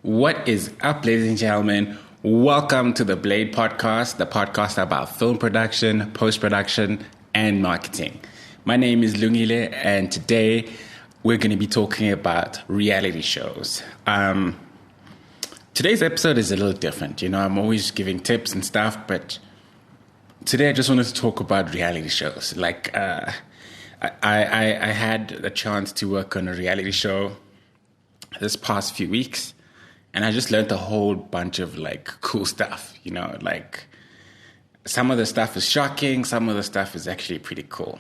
What is up, ladies and gentlemen? Welcome to the Blade Podcast, the podcast about film production, post-production, and marketing. My name is Lungile, and today we're going to be talking about reality shows. Today's episode is a little different. I'm always giving tips and stuff, but today I just wanted to talk about reality shows. I had a chance to work on a reality show this past few weeks, and I just learned a whole bunch of cool stuff. Some of the stuff is shocking, some of the stuff is actually pretty cool.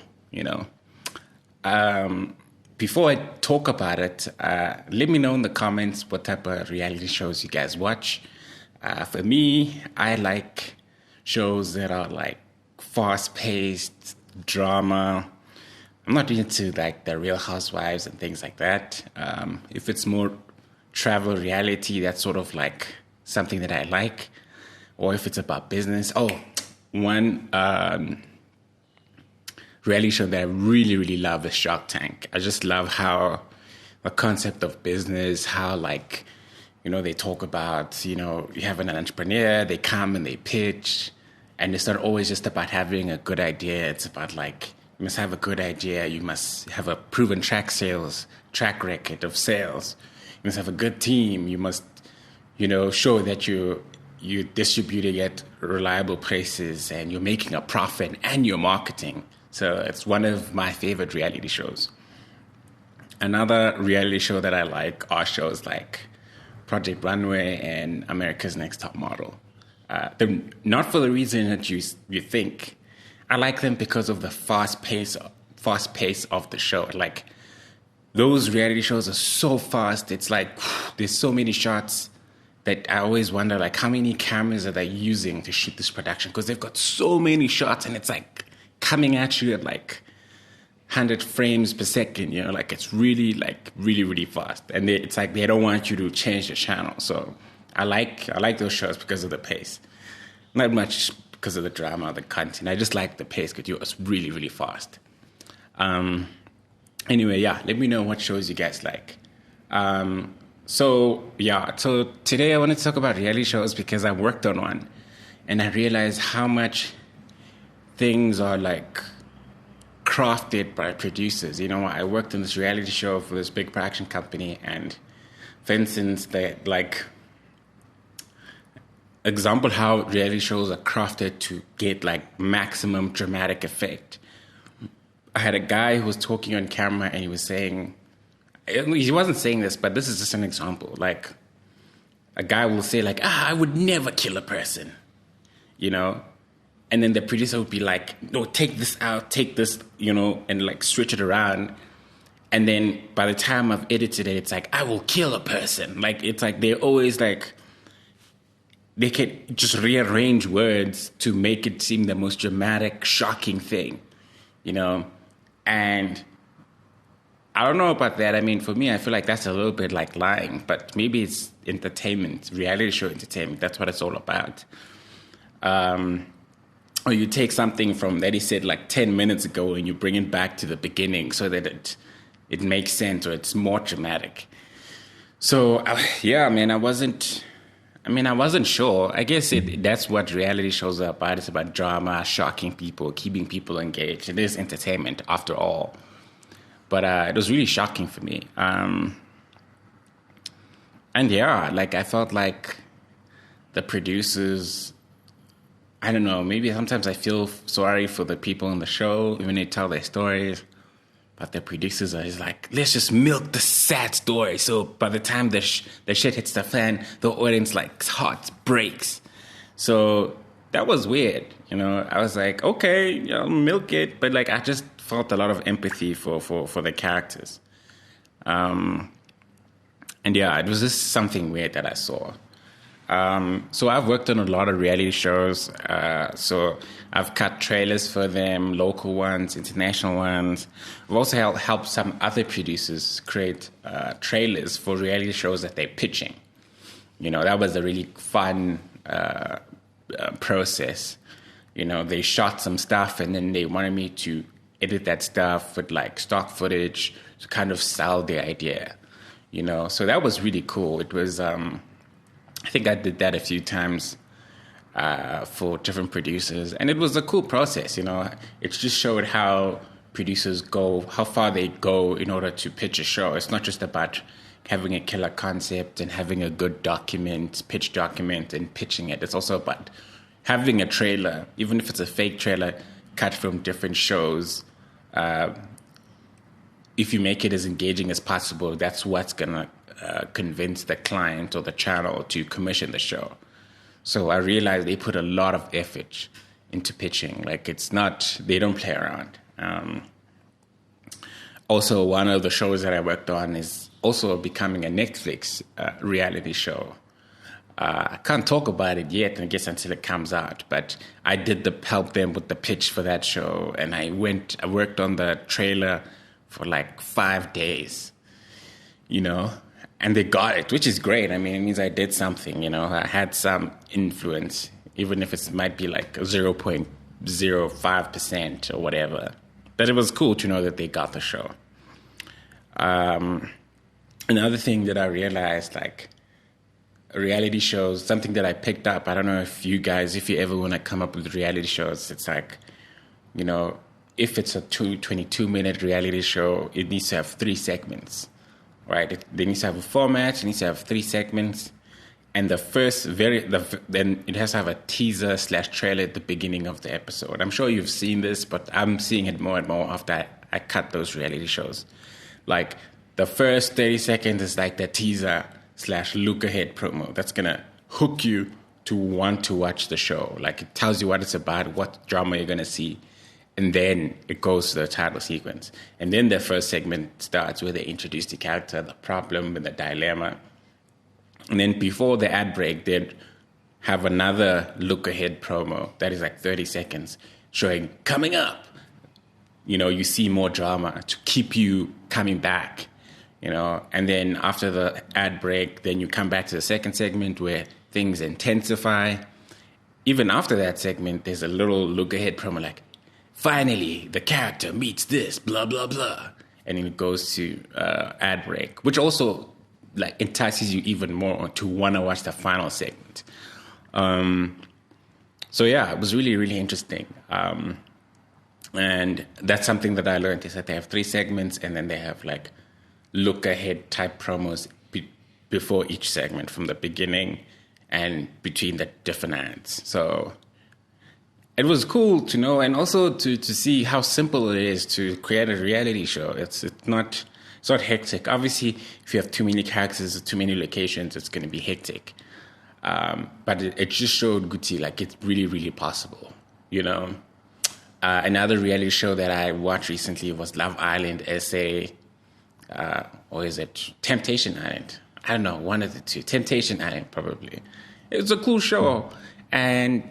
Before I talk about it, let me know in the comments what type of reality shows you guys watch. For me, I like shows that are fast-paced drama. I'm not into the Real Housewives and things like that. If it's more travel reality, that's sort of something that I like. Or if it's about business. One reality show that I really, really love is Shark Tank. I just love how the concept of business, how they talk about, you have an entrepreneur, they come and they pitch, and it's not always just about having a good idea. It's about you must have a good idea. You must have a proven track record of sales. You must have a good team. You must, show that you're distributing at reliable places and you're making a profit and you're marketing. So it's one of my favorite reality shows. Another reality show that I like are shows like Project Runway and America's Next Top Model. They're not for the reason that you think. I like them because of the fast pace of the show. Those reality shows are so fast. It's there's so many shots that I always wonder how many cameras are they using to shoot this production, because they've got so many shots and it's coming at you at 100 frames per second. It's really really, really fast, and it's they don't want you to change the channel. So I like those shows because of the pace, not much because of the drama or the content. I just like the pace because it's really, really fast. Anyway, let me know what shows you guys like. So today I want to talk about reality shows because I worked on one and I realized how much things are crafted by producers. I worked on this reality show for this big production company, and for instance, they example how reality shows are crafted to get maximum dramatic effect. I had a guy who was talking on camera and he was saying, he wasn't saying this, but this is just an example. A guy will say I would never kill a person, and then the producer would be no, take this out, take this, and switch it around. And then by the time I've edited it, it's I will kill a person. It's they're always they can just rearrange words to make it seem the most dramatic, shocking thing, And I don't know about that. I mean, for me, I feel that's a little bit lying, but maybe it's entertainment, reality show entertainment. That's what it's all about. Or you take something from that he said 10 minutes ago and you bring it back to the beginning so that it makes sense or it's more dramatic. So, I wasn't sure. I guess that's what reality shows are about. It's about drama, shocking people, keeping people engaged. It is entertainment after all. But it was really shocking for me. I felt the producers, I don't know, maybe sometimes I feel sorry for the people in the show when they tell their stories. But the producers are just let's just milk the sad story. So by the time the shit hits the fan, the audience heart breaks. So that was weird. I was okay, I'll milk it. But I just felt a lot of empathy for the characters. It was just something weird that I saw. So I've worked on a lot of reality shows. So I've cut trailers for them, local ones, international ones. I've also helped some other producers create trailers for reality shows that they're pitching. That was a really fun process. They shot some stuff and then they wanted me to edit that stuff with stock footage to kind of sell the idea. So that was really cool. It was, I think I did that a few times for different producers, and it was a cool process. It just showed how producers go, how far they go in order to pitch a show. It's not just about having a killer concept and having a good pitch document and pitching it. It's also about having a trailer, even if it's a fake trailer cut from different shows. If you make it as engaging as possible, that's what's going to convince the client or the channel to commission the show. So I realized they put a lot of effort into pitching. Like, they don't play around. Also, one of the shows that I worked on is also becoming a Netflix reality show. I can't talk about it yet, I guess, until it comes out. But I did help them with the pitch for that show, and I worked on the trailer for like 5 days, and they got it, which is great. I mean, it means I did something, I had some influence, even if it might be like 0.05% or whatever. But it was cool to know that they got the show. Another thing that I realized, like, reality shows, something that I picked up, I don't know if you ever want to come up with reality shows, it's like, if it's a 22-minute reality show, it needs to have 3 segments, right? They need to have a format, it needs to have 3 segments, and then it has to have a teaser/trailer at the beginning of the episode. I'm sure you've seen this, but I'm seeing it more and more after I cut those reality shows. Like, the first 30 seconds is like the teaser/look ahead promo. That's going to hook you to want to watch the show. Like, it tells you what it's about, what drama you're going to see. And then it goes to the title sequence. And then the first segment starts where they introduce the character, the problem, and the dilemma. And then before the ad break, they'd have another look-ahead promo that is like 30 seconds showing coming up. You see more drama to keep you coming back, And then after the ad break, then you come back to the second segment where things intensify. Even after that segment, there's a little look-ahead promo like, finally, the character meets this, blah, blah, blah. And then it goes to ad break, which also like entices you even more to want to watch the final segment. So yeah, it was really, really interesting. And that's something that I learned, is that they have 3 segments, and then they have like look-ahead type promos before each segment, from the beginning and between the different ads. So it was cool to know, and also to see how simple it is to create a reality show. It's not hectic. Obviously, if you have too many characters or too many locations, it's going to be hectic. But it just showed Guti, like, it's really, really possible, Another reality show that I watched recently was Love Island SA, or is it Temptation Island? I don't know, one of the two. Temptation Island, probably. It was a cool show, and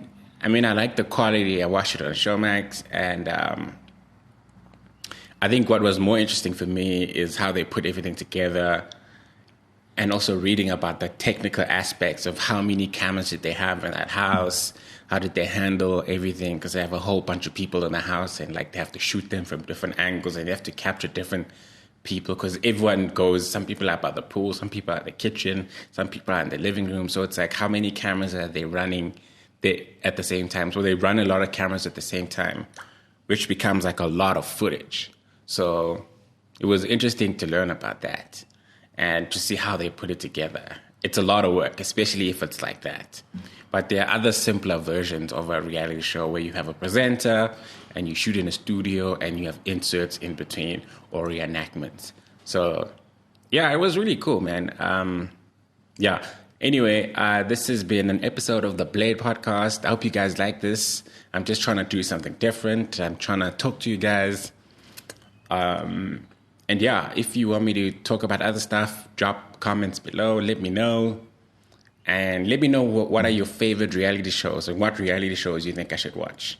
I mean, I like the quality. I watched it on Showmax, and I think what was more interesting for me is how they put everything together, and also reading about the technical aspects of how many cameras did they have in that house, how did they handle everything, because they have a whole bunch of people in the house, and like they have to shoot them from different angles, and they have to capture different people, because everyone goes, some people are by the pool, some people are at the kitchen, some people are in the living room. So it's like, how many cameras are they running at the same time? So they run a lot of cameras at the same time, which becomes like a lot of footage. So it was interesting to learn about that and to see how they put it together. It's a lot of work, especially if it's like that. But there are other simpler versions of a reality show where you have a presenter and you shoot in a studio and you have inserts in between or reenactments. So yeah, it was really cool, man. Yeah. Anyway, this has been an episode of the Blade Podcast. I hope you guys like this. I'm just trying to do something different. I'm trying to talk to you guys. And yeah, if you want me to talk about other stuff, drop comments below. Let me know. And let me know what are your favorite reality shows and what reality shows you think I should watch.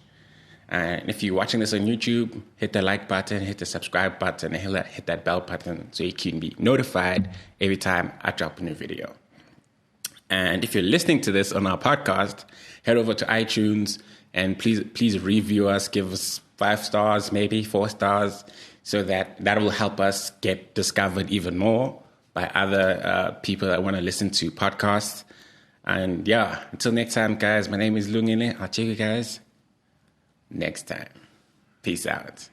And if you're watching this on YouTube, hit the like button, hit the subscribe button, and hit that bell button so you can be notified every time I drop a new video. And if you're listening to this on our podcast, head over to iTunes and please review us, give us 5 stars, maybe 4 stars, so that will help us get discovered even more. by other people that want to listen to podcasts. And yeah, until next time, guys, my name is Lungile. I'll check you guys next time. Peace out.